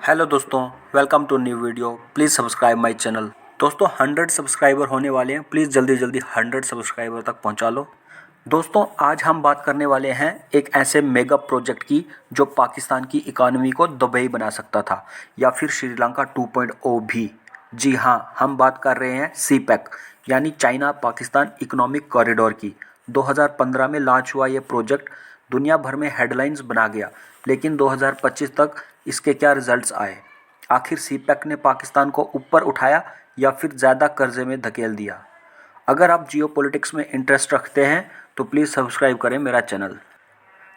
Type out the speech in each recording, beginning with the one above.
Hello दोस्तों, welcome to new video. Please subscribe my channel. दोस्तों 100 subscriber होने वाले हैं, प्लीज़ जल्दी जल्दी 100 सब्सक्राइबर तक पहुंचा लो। दोस्तों आज हम बात करने वाले हैं एक ऐसे मेगा प्रोजेक्ट की जो पाकिस्तान की इकॉनमी को दुबई बना सकता था या फिर श्रीलंका 2.0 भी। जी हाँ, हम बात कर रहे हैं सी पैक यानी चाइना पाकिस्तान इकोनॉमिक कॉरिडोर की। 2015 में लॉन्च हुआ ये प्रोजेक्ट दुनिया भर में हेडलाइंस बना गया, लेकिन 2025 तक इसके क्या रिजल्ट्स आए? आखिर सी पैक ने पाकिस्तान को ऊपर उठाया या फिर ज़्यादा कर्जे में धकेल दिया? अगर आप जियोपॉलिटिक्स में इंटरेस्ट रखते हैं तो प्लीज़ सब्सक्राइब करें मेरा चैनल।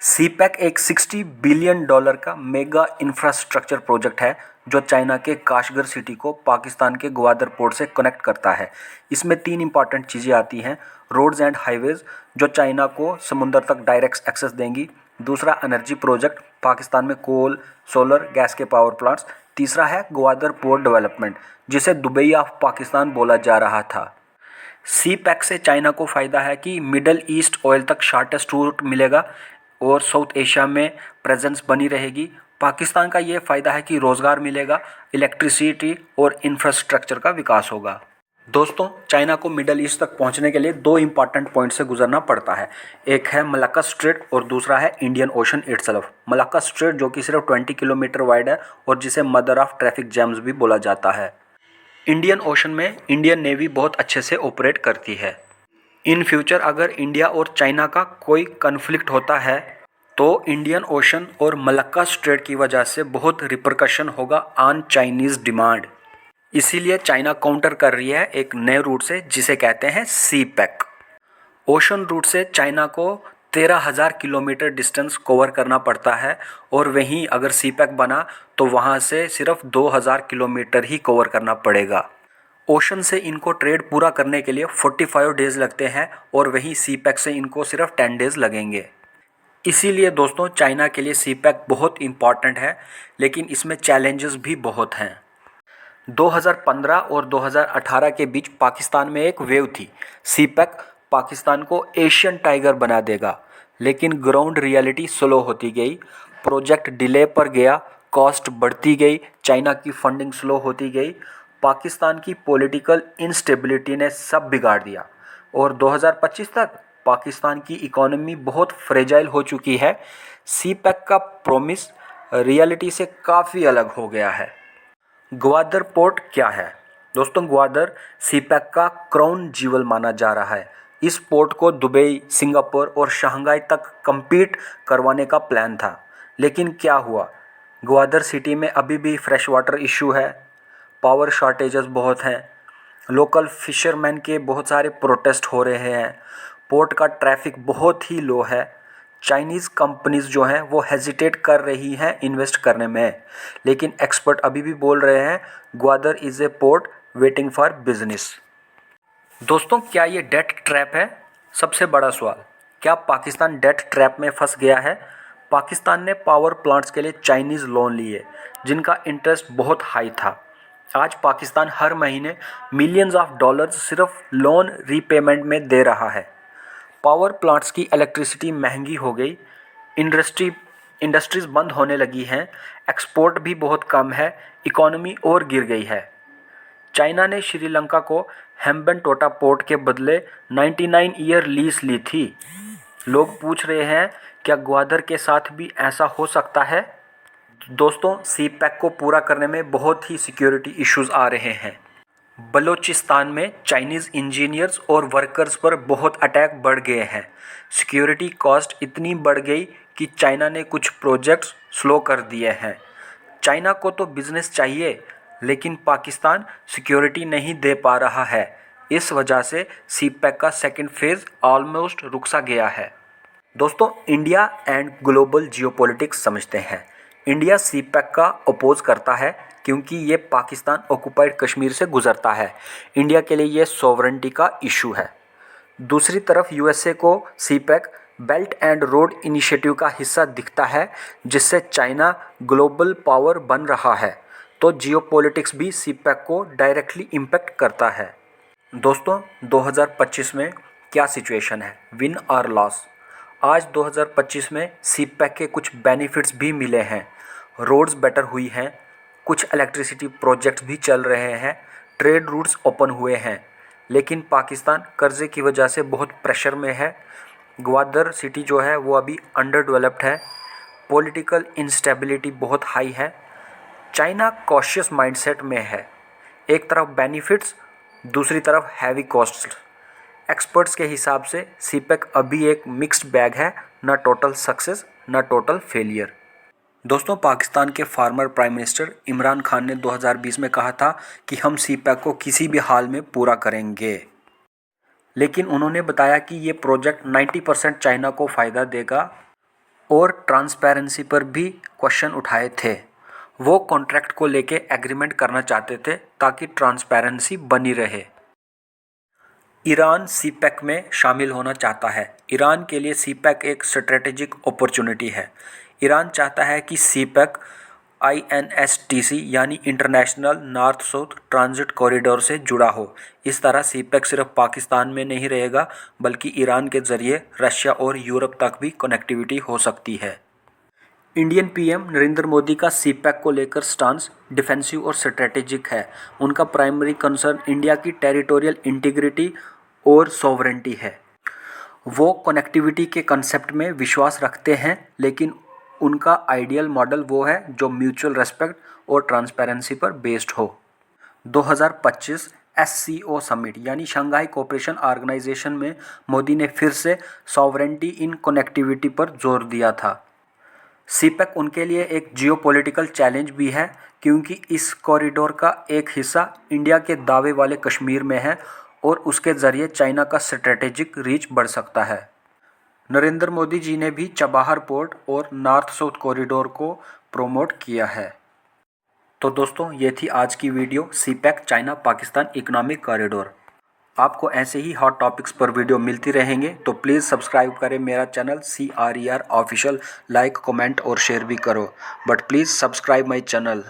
सी पैक एक $60 बिलियन का मेगा इंफ्रास्ट्रक्चर प्रोजेक्ट है जो चाइना के काशगर सिटी को पाकिस्तान के ग्वादर पोर्ट से कनेक्ट करता है। इसमें 3 इंपॉर्टेंट चीज़ें आती हैं। रोड्स एंड हाईवेज जो चाइना को समुद्र तक डायरेक्ट एक्सेस देंगी। दूसरा एनर्जी प्रोजेक्ट, पाकिस्तान में कोल, सोलर, गैस के पावर प्लांट्स। तीसरा है ग्वादर पोर्ट डेवलपमेंट, जिसे दुबई ऑफ पाकिस्तान बोला जा रहा था। सी पैक से चाइना को फ़ायदा है कि मिडल ईस्ट ऑयल तक शॉर्टेस्ट रूट मिलेगा और साउथ एशिया में प्रेजेंस बनी रहेगी। पाकिस्तान का ये फ़ायदा है कि रोज़गार मिलेगा, इलेक्ट्रिसिटी और इंफ्रास्ट्रक्चर का विकास होगा। दोस्तों चाइना को मिडल ईस्ट तक पहुंचने के लिए 2 इंपॉर्टेंट पॉइंट से गुजरना पड़ता है। एक है मलाक्का स्ट्रेट और दूसरा है Indian ocean itself. Malacca straight जो कि सिर्फ 20 किलोमीटर वाइड है और जिसे मदर ऑफ ट्रैफिक जैम्स भी बोला जाता है। इंडियन ओशन में इंडियन नेवी बहुत अच्छे से ऑपरेट करती है। इन फ्यूचर अगर इंडिया और चाइना का कोई कन्फ्लिक्ट होता है तो इंडियन ओशन और मलक्का स्ट्रेट की वजह से बहुत रिपरकशन होगा ऑन चाइनीज़ डिमांड। इसीलिए चाइना काउंटर कर रही है एक नए रूट से जिसे कहते हैं सी पैक। ओशन रूट से चाइना को 13,000 किलोमीटर डिस्टेंस कवर करना पड़ता है और वहीं अगर सी पैक बना तो वहाँ से सिर्फ 2,000 किलोमीटर ही कवर करना पड़ेगा। ओशन से इनको ट्रेड पूरा करने के लिए 45 डेज़ लगते हैं और वहीं सी पैक से इनको सिर्फ 10 डेज़ लगेंगे। इसीलिए दोस्तों चाइना के लिए सी पैक बहुत इम्पॉर्टेंट है, लेकिन इसमें चैलेंजेस भी बहुत हैं। 2015 और 2018 के बीच पाकिस्तान में एक वेव थी, सी पैक पाकिस्तान को एशियन टाइगर बना देगा, लेकिन ग्राउंड रियलिटी स्लो होती गई, प्रोजेक्ट डिले पर गया, कॉस्ट बढ़ती गई, चाइना की फंडिंग स्लो होती गई। पाकिस्तान की पॉलिटिकल इंस्टेबिलिटी ने सब बिगाड़ दिया और 2025 तक पाकिस्तान की इकोनॉमी बहुत फ्रेजाइल हो चुकी है। सी पैक का प्रॉमिस रियलिटी से काफ़ी अलग हो गया है। ग्वादर पोर्ट क्या है? दोस्तों ग्वादर सी पैक का क्राउन ज्यूवल माना जा रहा है। इस पोर्ट को दुबई, सिंगापुर और शंघाई तक compete करवाने का प्लान था, लेकिन क्या हुआ? ग्वादर सिटी में अभी भी फ्रेश वाटर इशू है, पावर शॉर्टेजेस बहुत हैं, लोकल फिशरमैन के बहुत सारे प्रोटेस्ट हो रहे हैं, पोर्ट का ट्रैफिक बहुत ही लो है। चाइनीज़ कंपनीज जो हैं वो हेजिटेट कर रही हैं इन्वेस्ट करने में, लेकिन एक्सपर्ट अभी भी बोल रहे हैं Gwadar is a port waiting for business. दोस्तों क्या ये डेट ट्रैप है? सबसे बड़ा सवाल, क्या पाकिस्तान डेट ट्रैप में फंस गया है? पाकिस्तान ने पावर प्लांट्स के लिए चाइनीज़ लोन लिए जिनका इंटरेस्ट बहुत हाई था। आज पाकिस्तान हर महीने मिलियंस ऑफ डॉलर्स सिर्फ लोन रीपेमेंट में दे रहा है। पावर प्लांट्स की इलेक्ट्रिसिटी महंगी हो गई, इंडस्ट्रीज़ बंद होने लगी हैं, एक्सपोर्ट भी बहुत कम है, इकोनॉमी और गिर गई है। चाइना ने श्रीलंका को हेम्बनटोटा पोर्ट के बदले 99 ईयर लीज ली थी। लोग पूछ रहे हैं क्या ग्वादर के साथ भी ऐसा हो सकता है? दोस्तों सी पैक को पूरा करने में बहुत ही सिक्योरिटी इश्यूज आ रहे हैं। बलूचिस्तान में चाइनीज़ इंजीनियर्स और वर्कर्स पर बहुत अटैक बढ़ गए हैं। सिक्योरिटी कॉस्ट इतनी बढ़ गई कि चाइना ने कुछ प्रोजेक्ट्स स्लो कर दिए हैं। चाइना को तो बिजनेस चाहिए, लेकिन पाकिस्तान सिक्योरिटी नहीं दे पा रहा है। इस वजह से सी पैक का सेकेंड फेज़ ऑलमोस्ट रुक सा गया है। दोस्तों इंडिया एंड ग्लोबल जियोपॉलिटिक्स समझते हैं। इंडिया सी पैक का अपोज करता है क्योंकि ये पाकिस्तान ऑक्युपाइड कश्मीर से गुजरता है। इंडिया के लिए ये सॉवरेनिटी का इशू है। दूसरी तरफ यूएसए को CPEC Belt and Road Initiative का हिस्सा दिखता है, जिससे चाइना ग्लोबल पावर बन रहा है। तो जियोपॉलिटिक्स भी सी पैक को डायरेक्टली इम्पैक्ट करता है। दोस्तों 2025 में क्या सिचुएशन है, विन और लॉस? आज 2025 में सी पैक के कुछ बेनिफिट्स भी मिले हैं। रोड्स बेटर हुई हैं, कुछ इलेक्ट्रिसिटी प्रोजेक्ट्स भी चल रहे हैं, ट्रेड रूट्स ओपन हुए हैं, लेकिन पाकिस्तान कर्जे की वजह से बहुत प्रेशर में है। ग्वादर सिटी जो है वो अभी अंडर डेवलप्ड है, पॉलिटिकल इंस्टेबिलिटी बहुत हाई है, चाइना कॉशियस माइंडसेट में है, एक तरफ बेनिफिट्स, दूसरी तरफ हैवी कॉस्ट्स। एक्सपर्ट्स के हिसाब से सीपेक अभी एक मिक्स्ड बैग है, ना टोटल सक्सेस ना टोटल फेलियर। दोस्तों, पाकिस्तान के farmer prime minister Imran Khan ने 2020 में कहा था कि हम सीपेक को किसी भी हाल में पूरा करेंगे, लेकिन उन्होंने बताया कि ये प्रोजेक्ट 90% चाइना को फ़ायदा देगा और ट्रांसपेरेंसी पर भी क्वेश्चन उठाए थे। वो कॉन्ट्रैक्ट को लेके एग्रीमेंट करना चाहते थे ताकि ट्रांसपेरेंसी बनी रहे। ईरान सीपेक में शामिल होना चाहता है। ईरान के लिए सीपेक एक स्ट्रेटेजिक अपॉर्चुनिटी है। ईरान चाहता है कि सीपेक INSTC यानी international north south transit corridor से जुड़ा हो। इस तरह सीपेक सिर्फ पाकिस्तान में नहीं रहेगा, बल्कि ईरान के ज़रिए रशिया और यूरोप तक भी कनेक्टिविटी हो सकती है। इंडियन पीएम नरेंद्र मोदी का सीपेक को लेकर स्टांस डिफेंसिव और स्ट्रेटेजिक है। उनका प्राइमरी कंसर्न इंडिया की टेरिटोरियल इंटीग्रिटी और सॉवरेंटी है। वो कनेक्टिविटी के कंसेप्ट में विश्वास रखते हैं, लेकिन उनका आइडियल मॉडल वो है जो म्यूचुअल रेस्पेक्ट और ट्रांसपेरेंसी पर बेस्ड हो। 2025 SCO समिट यानी शंघाई कोऑपरेशन ऑर्गेनाइजेशन में मोदी ने फिर से सॉवरेंटी इन कनेक्टिविटी पर जोर दिया था। सीपेक उनके लिए एक जियोपॉलिटिकल चैलेंज भी है, क्योंकि इस कॉरिडोर का एक हिस्सा इंडिया के दावे वाले कश्मीर में है और उसके ज़रिए चाइना का स्ट्रेटेजिक रीच बढ़ सकता है। नरेंद्र मोदी जी ने भी चबाहर पोर्ट और नॉर्थ साउथ कॉरिडोर को प्रोमोट किया है। तो दोस्तों, ये थी आज की video CPEC China Pakistan economic corridor. आपको ऐसे ही हॉट टॉपिक्स पर वीडियो मिलती रहेंगे, तो प्लीज़ सब्सक्राइब करें मेरा channel CRER official. Like, comment और शेयर भी करो, but please subscribe my channel.